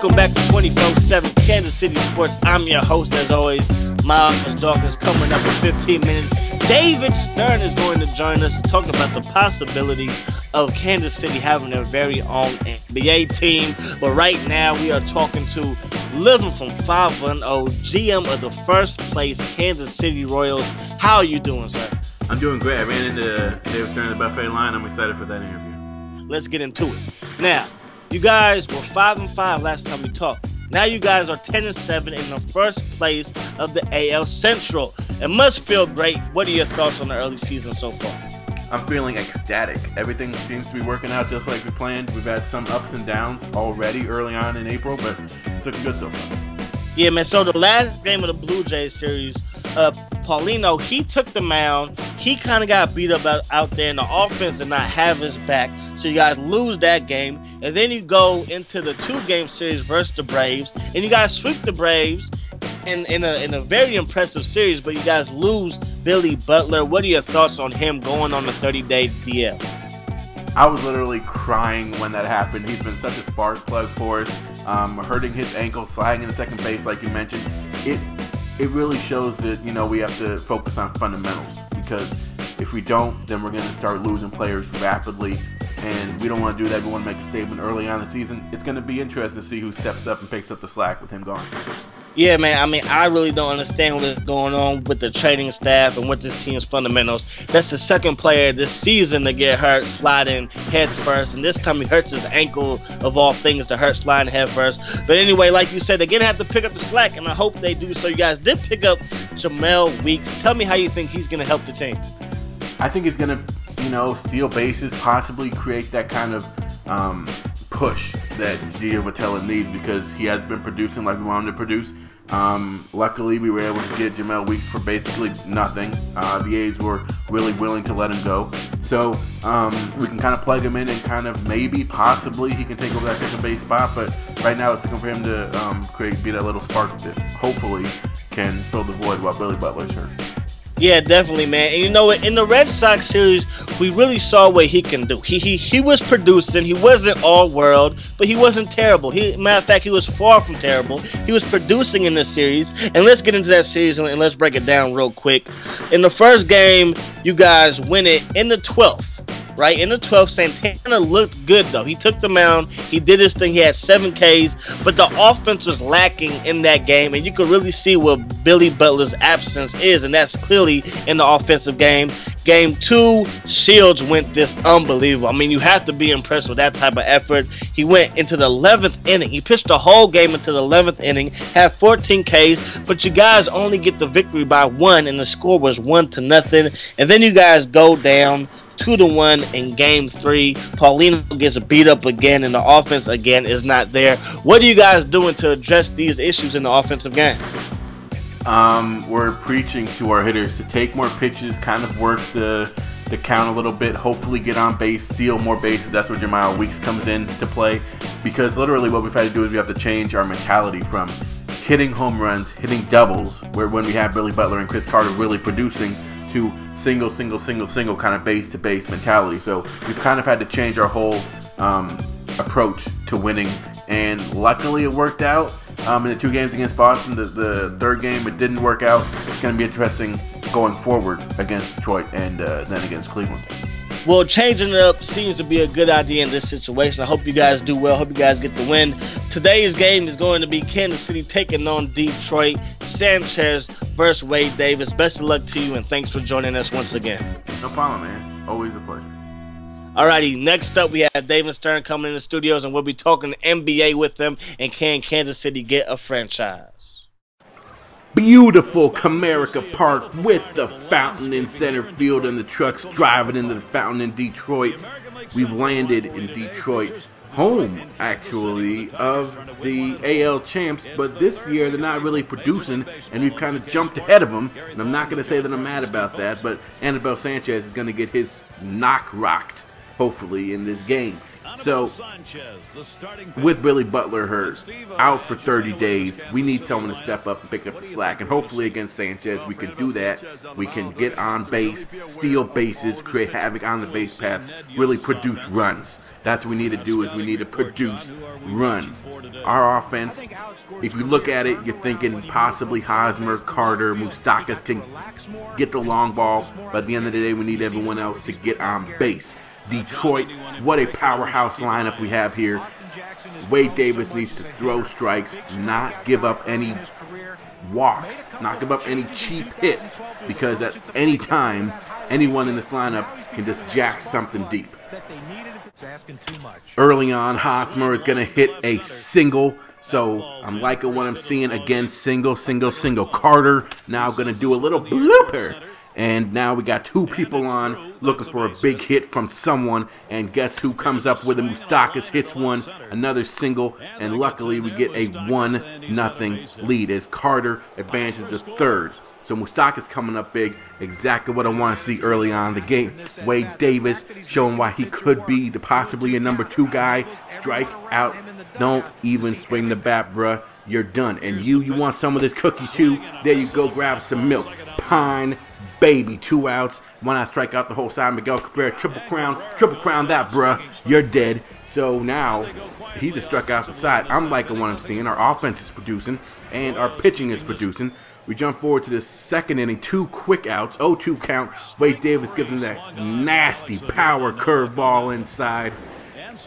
Welcome back to 24/7 Kansas City Sports. I'm your host, as always, Miles Dawkins. Coming up in 15 minutes, David Stern is going to join us to talk about the possibility of Kansas City having their very own NBA team. But right now, we are talking to living from 5-0, GM of the first place Kansas City Royals. How are you doing, sir? I'm doing great. I ran into David Stern in the buffet line. I'm excited for that interview. Let's get into it. Now, you guys were 5-5 last time we talked. Now you guys are 10-7 in the first place of the AL Central. It must feel great. What are your thoughts on the early season so far? I'm feeling ecstatic. Everything seems to be working out just like we planned. We've had some ups and downs already early on in April, but it's looking good so far. Yeah, man. So the last game of the Blue Jays series, Paulino, he took the mound. He kind of got beat up out there, and the offense did not have his back. So you guys lose that game, and then you go into the 2-game series versus the Braves, and you guys sweep the Braves in a very impressive series, but you guys lose Billy Butler. What are your thoughts on him going on the 30-day DL? I was literally crying when that happened. He's been such a spark plug for us, hurting his ankle, sliding into second base like you mentioned. It really shows that, you know, we have to focus on fundamentals, because if we don't, then we're going to start losing players rapidly. And we don't want to do that. We want to make a statement early on in the season. It's going to be interesting to see who steps up and picks up the slack with him gone. Yeah, man. I mean, I really don't understand what's going on with the training staff and with this team's fundamentals. That's the second player this season to get hurt sliding head first. And this time he hurts his ankle, of all things, to hurt sliding head first. But anyway, like you said, they're going to have to pick up the slack, and I hope they do. So you guys did pick up Jamel Weeks. Tell me how you think he's going to help the team. I think he's going to, steal bases, possibly create that kind of push that Gio Votella needs, because he has been producing like we want him to produce. Luckily, we were able to get Jamel Weeks for basically nothing. The A's were really willing to let him go. So we can kind of plug him in and kind of possibly he can take over that second base spot. But right now it's looking for him to be that little spark that hopefully can fill the void while Billy Butler's hurt. Yeah, definitely, man. And you know what? In the Red Sox series, we really saw what he can do. He was producing. He wasn't all world, but he wasn't terrible. Matter of fact, he was far from terrible. He was producing in this series. And let's get into that series and let's break it down real quick. In the first game, you guys win it in the 12th. Right, in the 12th, Santana looked good, though. He took the mound. He did his thing. He had 7 Ks, but the offense was lacking in that game, and you could really see what Billy Butler's absence is, and that's clearly in the offensive game. Game 2, Shields went this unbelievable. I mean, you have to be impressed with that type of effort. He went into the 11th inning. He pitched the whole game into the 11th inning, had 14 Ks, but you guys only get the victory by 1, and the score was 1-0. And then you guys go down 2-1 in Game 3. Paulino gets beat up again, and the offense again is not there. What are you guys doing to address these issues in the offensive game? We're preaching to our hitters to take more pitches, kind of work the count a little bit, hopefully get on base, steal more bases. That's where Jamel Weeks comes in to play, because literally what we've had to do is we have to change our mentality from hitting home runs, hitting doubles, where when we have Billy Butler and Chris Carter really producing, to single kind of base-to-base mentality. So we've kind of had to change our whole approach to winning, and luckily it worked out. In the 2 games against Boston, the third game it didn't work out. It's going to be interesting going forward against Detroit and then against Cleveland. Well, changing it up seems to be a good idea in this situation. I hope you guys do well. Hope you guys get the win. Today's game is going to be Kansas City taking on Detroit. Sanchez versus Wade Davis. Best of luck to you, and thanks for joining us once again. No problem, man. Always a pleasure. Alrighty, next up we have David Stern coming in the studios, and we'll be talking NBA with him. And can Kansas City get a franchise? Beautiful Comerica Park with the fountain in center field and the trucks driving into the fountain in Detroit. We've landed in Detroit, home actually of the AL champs, but this year they're not really producing, and we've kind of jumped ahead of them. And I'm not going to say that I'm mad about that, but Anibal Sanchez is going to get his knock rocked, hopefully, in this game. So, with Billy Butler hurt, out for 30 days, we need someone to step up and pick up the slack. And hopefully against Sanchez, we can do that. We can get on base, steal bases, create havoc on the base paths, really produce runs. That's what we need to do, is we need to produce runs. Our offense, if you look at it, you're thinking possibly Hosmer, Carter, Moustakas can get the long ball, but at the end of the day, we need everyone else to get on base. Detroit, what a powerhouse lineup we have here. Wade Davis needs to throw strikes, not give up any walks, not give up any cheap hits, because at any time, anyone in this lineup can just jack something deep. Early on, Hosmer is going to hit a single, so I'm liking what I'm seeing. Again, single. Carter now going to do a little blooper. And now we got two people on looking for a big hit from someone. And guess who comes up with it? Moustakas hits one, another single, and luckily we get a 1-0 lead as Carter advances to third. So Moustakas coming up big, exactly what I want to see early on in the game. Wade Davis showing why he could be possibly a number 2 guy. Strike out. Don't even swing the bat, bruh. You're done. And you want some of this cookie too? There you go, grab some milk. Pine, baby, 2 outs. Why not strike out the whole side? Miguel Cabrera, triple crown that, bruh. You're dead. So now he just struck out the side. I'm liking what I'm seeing. Our offense is producing and our pitching is producing. We jump forward to the second inning, 2 quick outs, 0-2 count. Wade Davis gives him that nasty power curveball inside.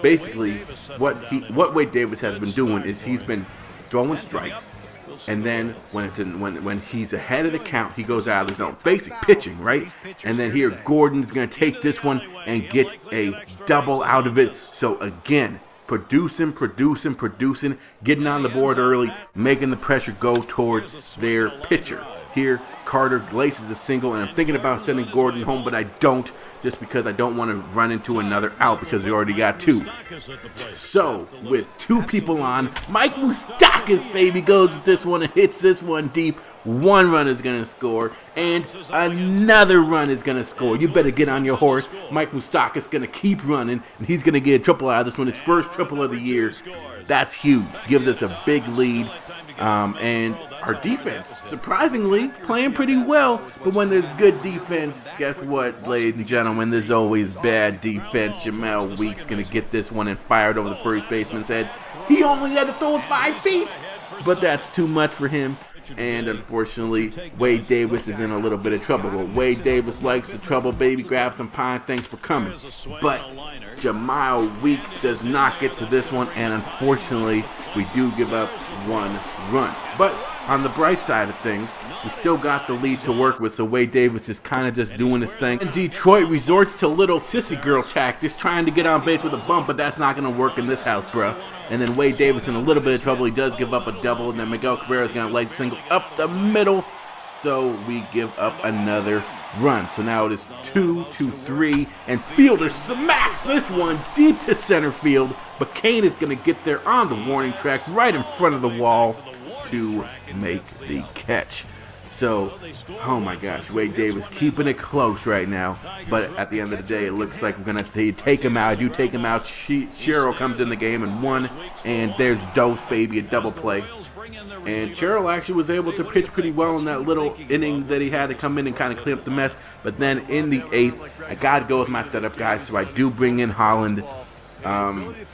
Basically, what Wade Davis has been doing is he's been throwing strikes, and then when he's ahead of the count, he goes out of the zone. Basic pitching, right? And then here, Gordon's going to take this one and get a double out of it. So again, producing, getting on the board early, making the pressure go towards their pitcher. Here, Carter laces a single, and I'm thinking about sending Gordon home, but I don't, just because I don't want to run into another out because we already got 2. So, with 2 people on, Mike Moustakas, baby, goes with this one and hits this one deep. 1 run is going to score, and another run is going to score. You better get on your horse. Mike Moustakas is going to keep running, and he's going to get a triple out of this one. His first triple of the year. That's huge. Gives us a big lead. And our defense, surprisingly, playing pretty well. But when there's good defense, guess what, ladies and gentlemen? There's always bad defense. Jamel Weeks going to get this one and fired over the first baseman's head. He only had to throw it 5 feet, but that's too much for him. And unfortunately, Wade Davis is in a little bit of trouble. But Wade Davis likes the trouble, baby. Grab some pine. Thanks for coming. But Jamel Weeks does not get to this one, and unfortunately, we do give up 1 run. But on the bright side of things, we still got the lead to work with, so Wade Davis is kind of just doing his thing. And Detroit resorts to little sissy girl tactics, trying to get on base with a bump, but that's not going to work in this house, bruh. And then Wade Davis in a little bit of trouble. He does give up a double, and then Miguel Cabrera is going to lay the single up the middle. So we give up another run. So now it is 2-3, and Fielder smacks this one deep to center field. But Kane is going to get there on the warning track right in front of the wall to make the catch. So, oh my gosh, Wade Davis keeping it close right now. But at the end of the day, it looks like we're going to take him out. I do take him out. Cheryl comes in the game and 1, and there's Dose, baby, a double play. And Cheryl actually was able to pitch pretty well in that little inning that he had to come in and kind of clean up the mess. But then in the 8th, I got to go with my setup guy, so I do bring in Holland.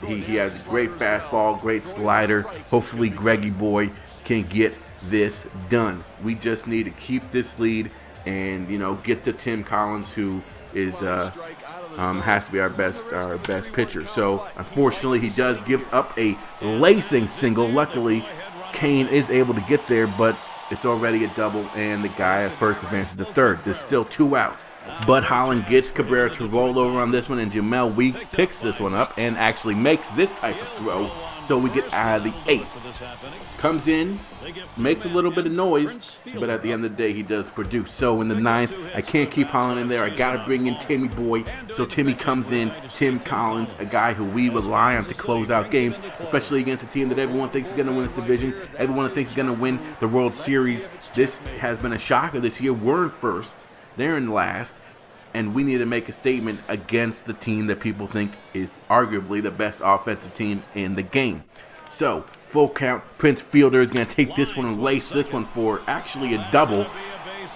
He has a great fastball, great slider. Hopefully Greggy Boy can get this done. We just need to keep this lead and, you know, get to Tim Collins, who is has to be our best pitcher. So unfortunately, he does give up a lacing single. Luckily, Kane is able to get there, but it's already a double, and the guy at first advances to third. There's still 2 outs. But Holland gets Cabrera to roll over on this one, and Jamel Weeks picks this one up and actually makes this type of throw. So we get out of the 8th. Comes in, makes a little bit of noise, but at the end of the day, he does produce. So in the 9th, I can't keep Holland in there. I got to bring in Timmy Boy. So Timmy comes in. Tim Collins, a guy who we rely on to close out games, especially against a team that everyone thinks is going to win this division. Everyone thinks is going to win the World Series. This has been a shocker this year. We're in first. They're in last. and we need to make a statement against the team that people think is arguably the best offensive team in the game. So, full count, Prince Fielder is going to take this one and lace this one for actually a double.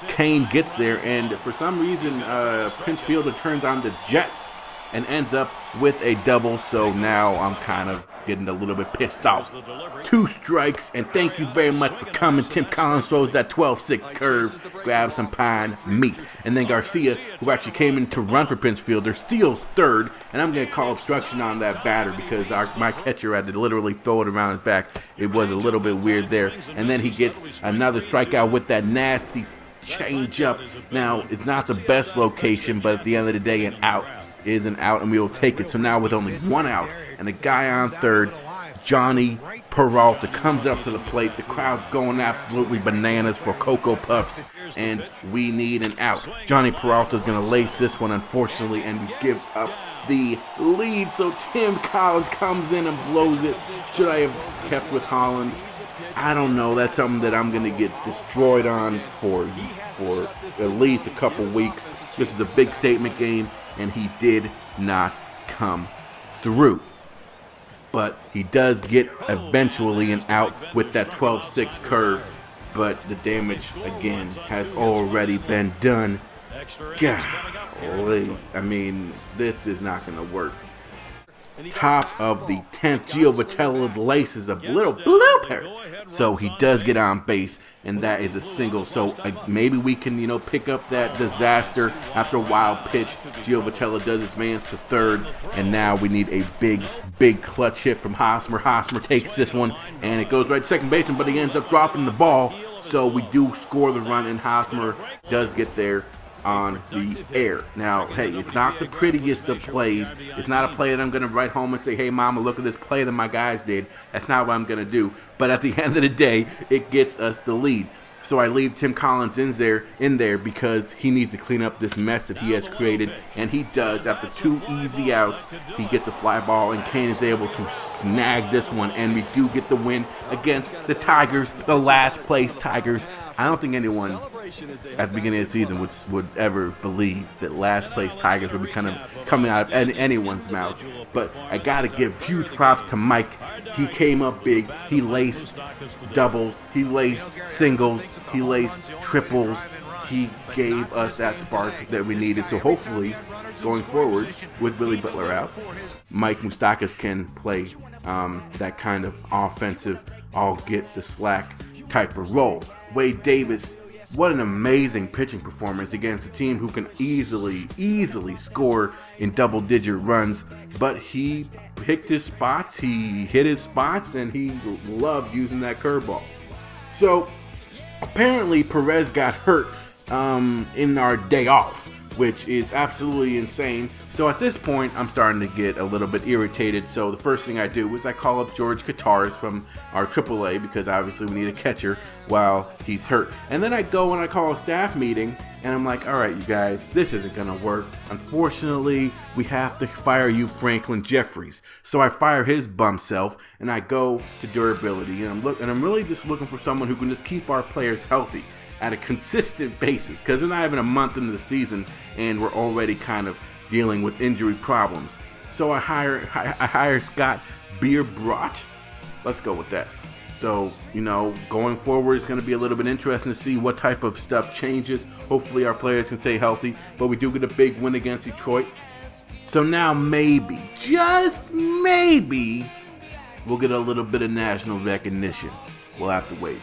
Kane gets there, and for some reason, Prince Fielder turns on the Jets and ends up with a double, so now I'm kind of getting a little bit pissed off. 2 strikes, and thank you very much for coming. Tim Collins throws that 12-6 curve, grabs some pine meat. And then Garcia, who actually came in to run for Prince Fielder, steals third, and I'm going to call obstruction on that batter because my catcher had to literally throw it around his back. It was a little bit weird there. And then he gets another strikeout with that nasty change up. Now, it's not the best location, but at the end of the day, an out is an out, and we will take it. So now with only 1 out and a guy on third, Johnny Peralta comes up to the plate. The crowd's going absolutely bananas for Cocoa Puffs, and we need an out. Johnny Peralta is going to lace this one, unfortunately, and we give up the lead. So Tim Collins comes in and blows it. Should I have kept with Holland? I don't know. That's something that I'm going to get destroyed on for at least a couple weeks. This is a big statement game, and he did not come through. But he does get eventually an out with that 12-6 curve. But the damage, again, has already been done. Golly. I mean, this is not going to work. Top of the 10th, Gio Vitello laces a little blooper. So he does get on base, and that is a single. So maybe we can, pick up that disaster after a wild pitch. Gio Vitello does advance to third, and now we need a big clutch hit from Hosmer. Hosmer takes this one, and it goes right to second baseman, but he ends up dropping the ball. So we do score the run, and Hosmer does get there on the air. Now, hey, it's not the prettiest of plays. It's not a play that I'm going to write home and say, hey, mama, look at this play that my guys did. That's not what I'm going to do. But at the end of the day, it gets us the lead. So I leave Tim Collins in there because he needs to clean up this mess that he has created, and he does. After 2 easy outs, he gets a fly ball, and Kane is able to snag this one, and we do get the win against the Tigers, the last place Tigers. I don't think anyone at the beginning of the season would ever believe that last place Tigers would be kind of coming out of anyone's mouth. But I got to give huge props to Mike. He came up big. He laced doubles. He laced singles. He laced triples. He gave us that spark that we needed. So hopefully, going forward, with Billy Butler out, Mike Moustakas can play that kind of offensive, I'll get the slack type of role. Wade Davis, what an amazing pitching performance against a team who can easily score in double-digit runs. But he picked his spots, he hit his spots, and he loved using that curveball. So apparently Perez got hurt in our day off, which is absolutely insane. So at this point, I'm starting to get a little bit irritated. So the first thing I do is I call up George Katars from our AAA, because obviously we need a catcher while he's hurt. And then I go and I call a staff meeting, and I'm like, all right, you guys, this isn't going to work. Unfortunately, we have to fire you, Franklin Jeffries. So I fire his bum self, and I go to durability. And I'm really just looking for someone who can just keep our players healthy at a consistent basis, because we're not even a month into the season and we're already kind of dealing with injury problems. So I hire Scott Beerbrot. Let's go with that. So, going forward, it's going to be a little bit interesting to see what type of stuff changes. Hopefully our players can stay healthy, but we do get a big win against Detroit. So now maybe, just maybe, we'll get a little bit of national recognition. We'll have to wait.